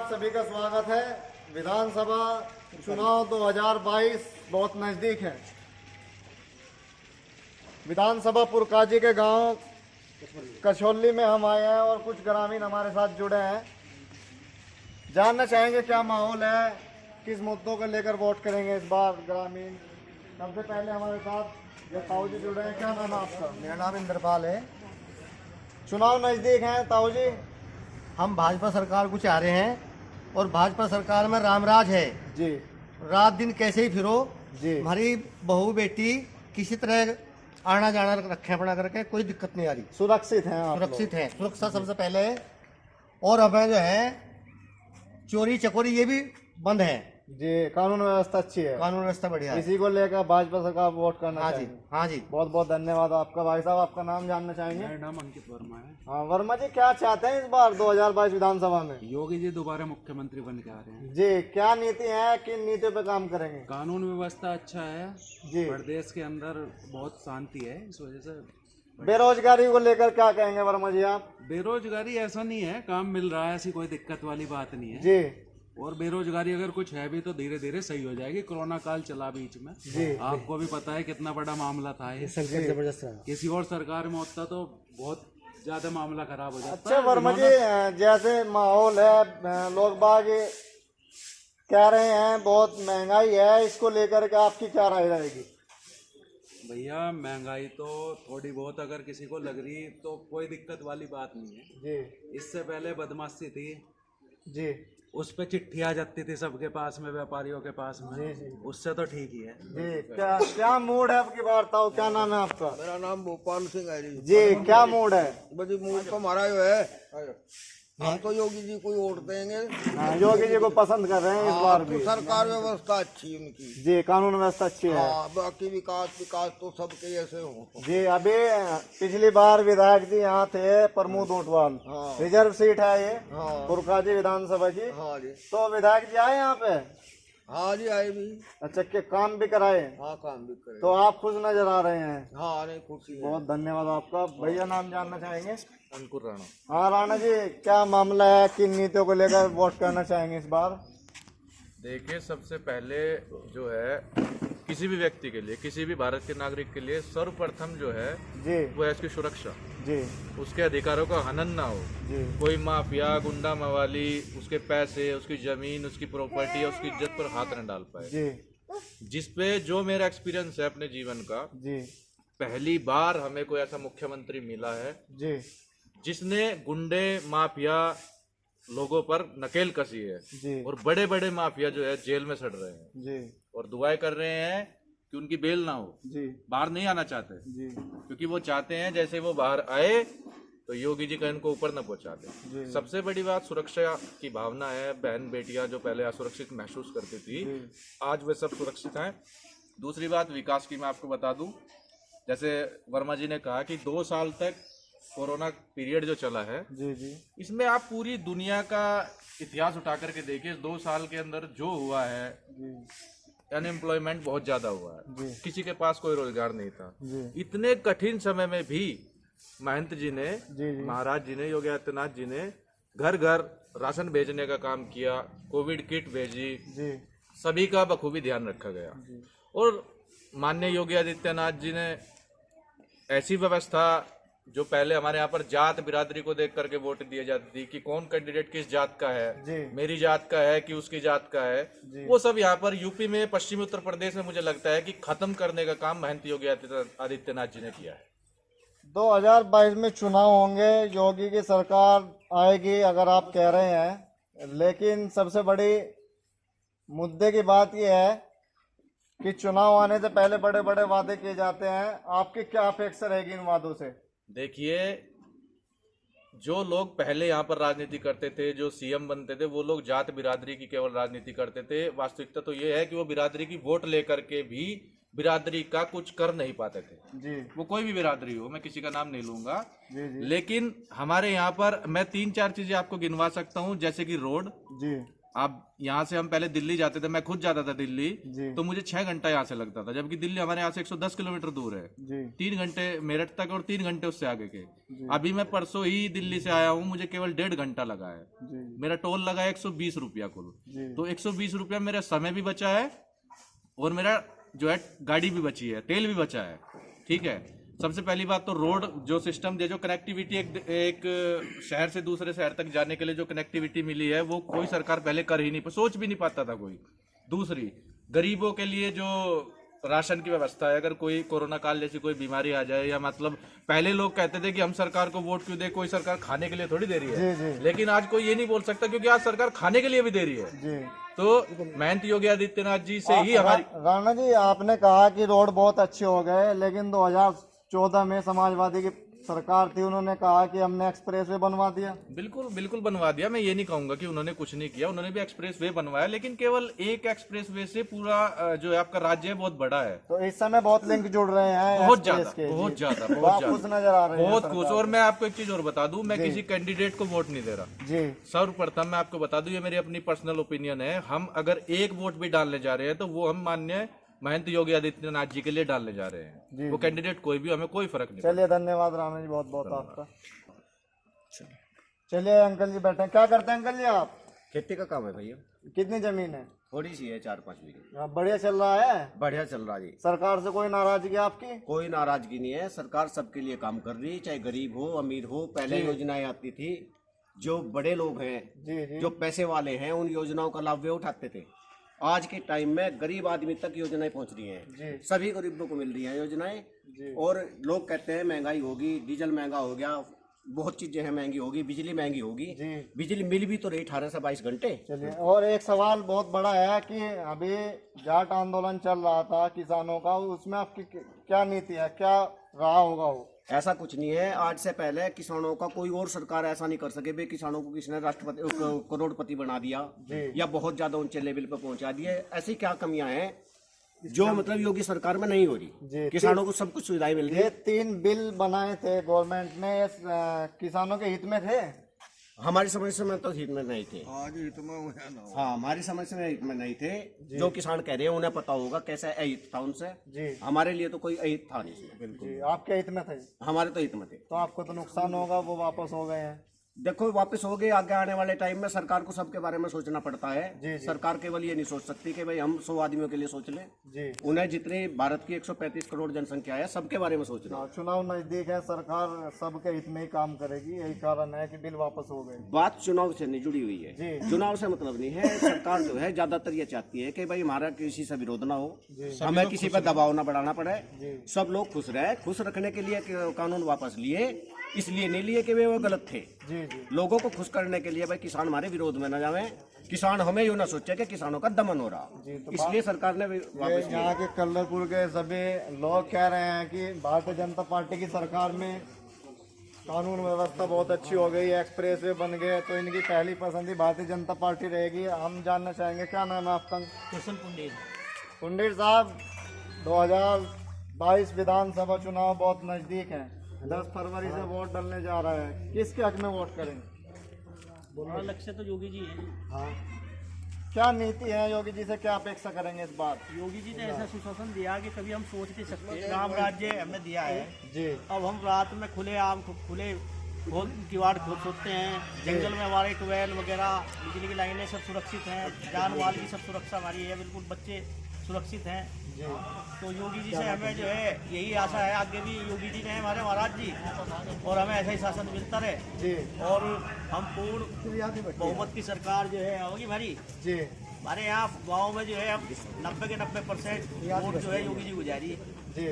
आप सभी का स्वागत है। विधानसभा चुनाव 2022 बहुत नज़दीक है। विधानसभा पुरकाजी के गांव कछोली में हम आए हैं और कुछ ग्रामीण हमारे साथ जुड़े हैं। जानना चाहेंगे क्या माहौल है, किस मुद्दों को लेकर वोट करेंगे इस बार ग्रामीण। सबसे पहले हमारे साथ ये ताऊ जी जुड़े हैं। क्या नाम है आपका? मेरा नाम इंद्रपाल है। चुनाव नज़दीक हैं ताऊ जी। हम भाजपा सरकार को चाह रहे हैं और भाजपा सरकार में रामराज है। जी रात दिन कैसे ही फिरो जी हमारी बहू बेटी किसी तरह आना जाना रखे अपना करके, कोई दिक्कत नहीं आ रही। सुरक्षित हैं आप लोग? सुरक्षित है, सुरक्षा सबसे पहले है। और हमें जो है चोरी चकोरी ये भी बंद है। जी, कानून व्यवस्था अच्छी है, कानून व्यवस्था बढ़िया है। इसी को लेकर भाजपा सरकार वोट करना हाँ जी, चाहिए। हाँ जी। बहुत बहुत धन्यवाद आपका। भाई साहब, आपका नाम जानना चाहेंगे? मेरा नाम अंकित वर्मा है। हाँ वर्मा जी, क्या चाहते हैं इस बार 2022 विधानसभा में? योगी जी दोबारा मुख्यमंत्री बन के आ रहे हैं। जी, क्या नीति है, किन नीतियों पे काम करेंगे? कानून व्यवस्था अच्छा है जी, प्रदेश के अंदर, बहुत शांति है, इस वजह से। बेरोजगारी को लेकर क्या कहेंगे वर्मा जी आप? बेरोजगारी ऐसा नहीं है, काम मिल रहा है, ऐसी कोई दिक्कत वाली बात नहीं है। जी और बेरोजगारी अगर कुछ है भी तो धीरे धीरे सही हो जाएगी। कोरोना काल चला बीच में, आपको भी पता है कितना बड़ा मामला था ये। संकट जबरदस्त रहा। किसी और सरकार में होता तो बहुत ज्यादा मामला खराब हो जाता। अच्छा वर्मा जी, जैसे माहौल है, लोग बाग कह रहे हैं बहुत महंगाई है, इसको लेकर के आपकी क्या राय रहेगी? भैया महंगाई तो थोड़ी बहुत अगर किसी को लग रही तो कोई दिक्कत वाली बात नहीं है। जी इससे पहले बदमाशी थी, जी उस पे चिट्ठी आ जाती थी सबके पास में, व्यापारियों के पास में, उससे तो ठीक ही है। जी, क्या क्या मूड है आपकी वार्ता? क्या नाम है आपका? मेरा नाम भोपाल सिंह है जी, क्या मूड है? बड़ी मूड तो हमारा जो है, हम तो योगी जी को ही वोट देंगे। हाँ, योगी जी को पसंद कर रहे हैं इस बार भी। तो सरकार व्यवस्था अच्छी है उनकी। जी, कानून व्यवस्था अच्छी है। हाँ, बाकी विकास तो सबके ऐसे हो। जी, अभी पिछली बार विधायक जी यहाँ थे प्रमोद ऊंटवाल। हाँ। रिजर्व सीट है ये हाँ। पुरकाजी विधानसभा की। हाँ जी, तो विधायक जी आए यहाँ पे? हाँ जी आए भी। अच्छा, के काम भी कराए? हाँ, काम भी करे। तो आप खुश नजर आ रहे हैं। हाँ, नहीं खुशी है। बहुत धन्यवाद आपका। भैया नाम जानना चाहेंगे? अंकुर राणा। हाँ राणा जी, क्या मामला है, किन नीतियों को लेकर वोट करना चाहेंगे इस बार? देखिए, सबसे पहले जो है किसी भी व्यक्ति के लिए, किसी भी भारत के नागरिक के लिए सर्वप्रथम जो है जी वो है उसकी सुरक्षा। जी उसके अधिकारों का हनन ना हो। जी कोई माफिया, गुंडा मवाली उसके पैसे, उसकी जमीन, उसकी प्रॉपर्टी या उसकी इज्जत पर हाथ न डाल पाए। जी जिसपे जो मेरा एक्सपीरियंस है अपने जीवन का, जी पहली बार हमें कोई ऐसा मुख्यमंत्री मिला है जी जिसने गुंडे माफिया लोगों पर नकेल कसी है। जी और बड़े बड़े माफिया जो है जेल में सड़ रहे हैं जी और दुआएं कर रहे हैं कि उनकी बेल ना हो। जी बाहर नहीं आना चाहते, जी क्योंकि वो चाहते हैं जैसे वो बाहर आए तो योगी जी का इनको ऊपर न पहुंचा दे। सबसे बड़ी बात सुरक्षा की भावना है। बहन बेटियां जो पहले असुरक्षित महसूस करती थी, आज वे सब सुरक्षित हैं। दूसरी बात विकास की मैं आपको बता दूं, जैसे वर्मा जी ने कहा कि 2 साल तक कोरोना पीरियड जो चला है, जी जी इसमें आप पूरी दुनिया का इतिहास उठा करके देखिए। 2 साल के अंदर जो हुआ है, अनएम्प्लॉयमेंट बहुत ज्यादा हुआ है, किसी के पास कोई रोजगार नहीं था। इतने कठिन समय में भी महंत जी ने, महाराज जी ने, योगी आदित्यनाथ जी ने घर घर राशन भेजने का काम किया, कोविड किट भेजी, सभी का बखूबी ध्यान रखा गया। और माननीय योगी आदित्यनाथ जी ने ऐसी व्यवस्था, जो पहले हमारे यहाँ पर जात बिरादरी को देख करके वोट दिए जाती थी कि कौन कैंडिडेट किस जात का है, मेरी जात का है कि उसकी जात का है, वो सब यहाँ पर यूपी में, पश्चिमी उत्तर प्रदेश में मुझे लगता है कि खत्म करने का काम महंत योगी आदित्यनाथ जी ने किया है। 2022 में चुनाव होंगे, योगी की सरकार आएगी अगर आप कह रहे हैं, लेकिन सबसे बड़ी मुद्दे की बात यह है कि चुनाव आने से पहले बड़े बड़े वादे किए जाते हैं। आपकी क्या अपेक्षा रहेगी इन वादों से? देखिए, जो लोग पहले यहाँ पर राजनीति करते थे, जो सीएम बनते थे, वो लोग जात बिरादरी की केवल राजनीति करते थे। वास्तविकता तो ये है कि वो बिरादरी की वोट लेकर के भी बिरादरी का कुछ कर नहीं पाते थे। जी, वो कोई भी बिरादरी हो, मैं किसी का नाम नहीं लूंगा। जी जी लेकिन हमारे यहाँ पर मैं 3-4 चीजें आपको गिनवा सकता हूँ, जैसे कि रोड, जी आप यहाँ से हम पहले दिल्ली जाते थे, मैं खुद जाता था दिल्ली, जी। तो मुझे 6 घंटा यहाँ से लगता था, जबकि दिल्ली हमारे यहाँ से 110 किलोमीटर दूर है। जी 3 घंटे मेरठ तक और 3 घंटे उससे आगे के। अभी मैं परसों ही दिल्ली से आया हूँ, मुझे केवल 1.5 घंटा लगा है। जी मेरा टोल लगा है 120 रुपया कुल। जी तो 120 रुपया मेरा समय भी बचा है और मेरा जो है गाड़ी भी बची है, तेल भी बचा है। ठीक है, सबसे पहली बात तो रोड जो सिस्टम जो कनेक्टिविटी एक शहर से दूसरे शहर तक जाने के लिए जो कनेक्टिविटी मिली है, वो कोई सरकार पहले कर ही नहीं, सोच भी नहीं पाता था कोई। दूसरी, गरीबों के लिए जो राशन की व्यवस्था है, अगर कोई कोरोना काल जैसी कोई बीमारी आ जाए, या मतलब पहले लोग कहते थे कि हम सरकार को वोट क्यों दे, कोई सरकार खाने के लिए थोड़ी दे रही जी, है, जी। लेकिन आज कोई ये नहीं बोल सकता क्योंकि आज सरकार खाने के लिए भी दे रही है। जी तो मेहनत योगी आदित्यनाथ जी से ही हमारी। राणा जी, आपने कहा कि रोड बहुत अच्छे हो गए, लेकिन 2014 में समाजवादी की सरकार थी, उन्होंने कहा कि हमने एक्सप्रेस वे बनवा दिया। बिल्कुल बिल्कुल बनवा दिया, मैं ये नहीं कहूंगा कि उन्होंने कुछ नहीं किया, उन्होंने भी एक्सप्रेस वे बनवाया, लेकिन केवल एक एक्सप्रेस वे से पूरा जो है आपका राज्य है बहुत बड़ा है। तो इस समय बहुत लिंक जुड़ रहे हैं बहुत एक्सप्रेस ज्यादा के। बहुत जी। ज्यादा तो बहुत आप खुश ज्यादा नजर आ रहे हैं बहुत सरकार खुश। और मैं आपको एक चीज और बता दूं, मैं जी। किसी कैंडिडेट को वोट नहीं दे रहा। जी सर्वप्रथम मैं आपको बता दूं, ये मेरी अपनी पर्सनल ओपिनियन है, हम अगर एक वोट भी डालने जा रहे हैं तो वो हम माननीय महंत योगी आदित्यनाथ जी के लिए डालने जा रहे जी, हैं। वो कैंडिडेट कोई भी, हमें कोई फर्क नहीं। चलिए, धन्यवाद राणा जी, बहुत बहुत आपका। चलिए अंकल जी बैठे, क्या करते हैं अंकल जी आप? खेती का काम है भैया, कितनी जमीन है? थोड़ी सी है, 4-5 बीघे। हाँ, बढ़िया चल रहा है? बढ़िया चल रहा जी, सरकार से कोई नाराजगी आपकी? कोई नाराजगी नहीं है। सरकार सबके लिए काम कर रही है, चाहे गरीब हो अमीर हो। पहले योजनाएं आती थी, जो बड़े लोग हैं, जी जी जो पैसे वाले हैं, उन योजनाओं का लाभ वे उठाते थे। आज के टाइम में गरीब आदमी तक योजनाएं पहुंच रही जी। हैं, सभी गरीबों को मिल रही हैं योजनाएं। जी। और लोग कहते हैं महंगाई होगी, डीजल महंगा हो गया, बहुत चीजें हैं महंगी होगी, बिजली महंगी होगी। जी। बिजली मिल भी तो रही 18 से 22 घंटे। चलिए, और एक सवाल बहुत बड़ा है कि अभी जाट आंदोलन चल रहा था किसानों का, उसमें आपकी क्या नीति है, क्या रहा होगा वो? ऐसा कुछ नहीं है, आज से पहले किसानों का कोई और सरकार ऐसा नहीं कर सके भाई किसानों को किसी ने राष्ट्रपति करोड़पति बना दिया या बहुत ज्यादा ऊंचे लेवल पर पहुंचा दिए। ऐसी क्या कमियां हैं जो मतलब योगी सरकार में नहीं हो जी। रही? किसानों को सब कुछ सुविधाएं मिल रही ये है। 3 बिल बनाए थे गवर्नमेंट ने, ये किसानों के हित में थे? हमारी समझ से में तो हित में नहीं थे। हाँ, हमारी समझ से में हित में नहीं थे। जो किसान कह रहे हैं उन्हें पता होगा कैसा अहित था उनसे। जी हमारे लिए तो कोई अहित था नहीं इसमें, बिल्कुल। जी, आपके हित में थे? हमारे तो हित में थे। तो आपको तो नुकसान होगा, वो वापस हो गए हैं। देखो, वापस हो गए। आगे आने वाले टाइम में सरकार को सबके बारे में सोचना पड़ता है। जी। सरकार केवल ये नहीं सोच सकती कि भाई हम 100 आदमियों के लिए सोच लें। जी। उन्हें जितनी भारत की 135 करोड़ जनसंख्या है, सबके बारे में सोचना। हाँ, चुनाव नजदीक है, सरकार सबके हित में ही काम करेगी, यही कारण है कि बिल वापस हो गए। बात चुनाव से नहीं जुड़ी हुई है। जी। चुनाव से मतलब नहीं है। सरकार जो है ज्यादातर ये चाहती है कि भाई हमारा किसी से विरोध ना हो, हमें किसी पर दबाव ना बढ़ाना पड़े, सब लोग खुश रहे। खुश रखने के लिए कानून वापस लिए, इसलिए नहीं लिए कि वे वो गलत थे। जी जी लोगों को खुश करने के लिए भाई किसान हमारे विरोध में न जावे, किसान हमें यूं ना सोचे कि किसानों का दमन हो रहा, इसलिए सरकार ने वापस यहाँ के कल्लरपुर के सभी लोग कह रहे हैं कि भारतीय जनता पार्टी की सरकार में कानून व्यवस्था बहुत अच्छी हो गई, एक्सप्रेस वे बन गए, तो इनकी पहली पसंद ही भारतीय जनता पार्टी रहेगी। हम जानना चाहेंगे, क्या नाम है आपका? कुशल पुंडेर। पुंडीर साहब, 2022 विधानसभा चुनाव बहुत नजदीक है, 10 फरवरी से वोट डालने जा रहा है, किसके हक में वोट करेंगे? हमारा लक्ष्य तो योगी जी है। हाँ, क्या नीति है योगी जी से, क्या अपेक्षा करेंगे इस बार? योगी जी ने ऐसा सुशासन दिया कि कभी हम सोच नहीं सकते। राम राज्य हमने दिया है, जी अब हम रात में खुले आम खुले खोल किवाड़ खोल सोते हैं। जंगल में हमारे ट्यूबवेल वगैरह, बिजली की लाइनें सब सुरक्षित हैं, जान माल की सब सुरक्षा हमारी है, बिल्कुल बच्चे सुरक्षित हैं। तो योगी जी से हमें जो है यही आशा है, आगे भी योगी जी ने हमारे महाराज जी, और हमें ऐसा ही शासन मिलता रहे जी और हम पूर्ण बहुमत की सरकार जो है होगी हमारी। जी हमारे यहाँ गाँव में जो है हम 90 के 90% वोट जो है योगी जी को जा रही है। जी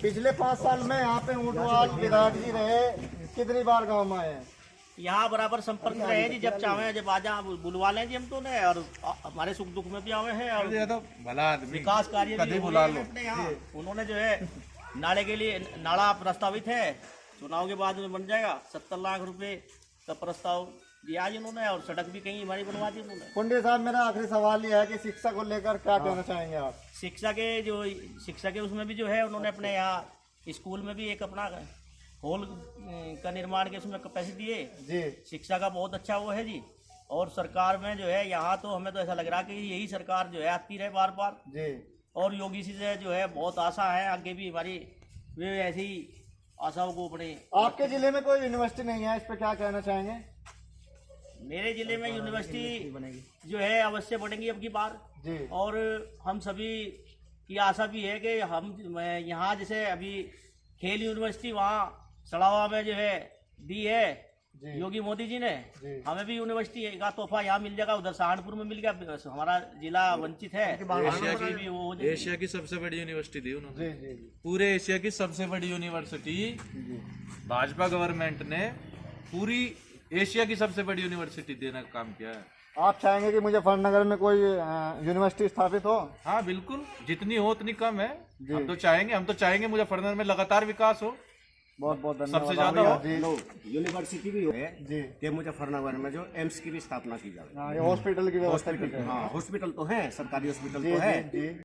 पिछले 5 साल में यहाँ पे ऊंटवाल विधायक जी रहे, कितनी बार गांव में आए हैं? यहाँ बराबर संपर्क रहे जी, जब चाहे जब आ जा बुलवा लें जी हम तो ने, और हमारे सुख दुख में भी आवे हैं और भला आदमी विकास कार्य भी हो रहे हैं अपने यहाँ। उन्होंने जो है नाले के लिए नाला प्रस्तावित है, चुनाव के बाद में बन जाएगा, 70 लाख रुपए का प्रस्ताव दिया जी उन्होंने, और सड़क भी कहीं हमारी बनवा दी उन्होंने। पुंडे साहब, मेरा आखिरी सवाल ये है कि शिक्षा को लेकर क्या कहना चाहेंगे आप? शिक्षा के उसमें भी जो है उन्होंने अपने यहाँ स्कूल में भी एक अपना हॉल का निर्माण के उसमें पैसे दिए। जी शिक्षा का बहुत अच्छा वो है जी, और सरकार में जो है यहाँ तो हमें तो ऐसा लग रहा है कि यही सरकार जो है आती रहे बार बार। जी। और योगी जी से जो है बहुत आशा है, आगे भी हमारी वे ऐसी आशाओं को अपने। आपके जिले में कोई यूनिवर्सिटी नहीं है, इस पे क्या कहना चाहेंगे? मेरे जिले में यूनिवर्सिटी जो है अवश्य बनेगी अब की बार जी। और हम सभी की आशा भी है कि हम यहाँ जैसे अभी खेल यूनिवर्सिटी वहाँ सड़ावा में जो है दी है योगी मोदी जी ने, हमें भी यूनिवर्सिटी का तोहफा यहाँ मिल जाएगा, उधर सहारनपुर में मिल गया, हमारा जिला वंचित है। एशिया की सबसे बड़ी यूनिवर्सिटी दी उन्होंने, पूरे एशिया की सबसे बड़ी यूनिवर्सिटी भाजपा गवर्नमेंट ने पूरी एशिया की सबसे बड़ी यूनिवर्सिटी देने का काम किया है। आप चाहेंगे कि मुजफ्फरनगर में कोई यूनिवर्सिटी स्थापित हो? हाँ बिल्कुल, जितनी हो उतनी कम है। हम तो चाहेंगे मुजफ्फरनगर में लगातार विकास हो, बहुत बहुत धन्यवाद। सबसे ज्यादा हो। जी। यूनिवर्सिटी भी है जी। कि मुजफ्फरनगर में जो एम्स की भी स्थापना की जाए। हाँ, ये हॉस्पिटल की व्यवस्था की जाए। हाँ, हॉस्पिटल तो है, सरकारी हॉस्पिटल जी, तो है। जी, जी।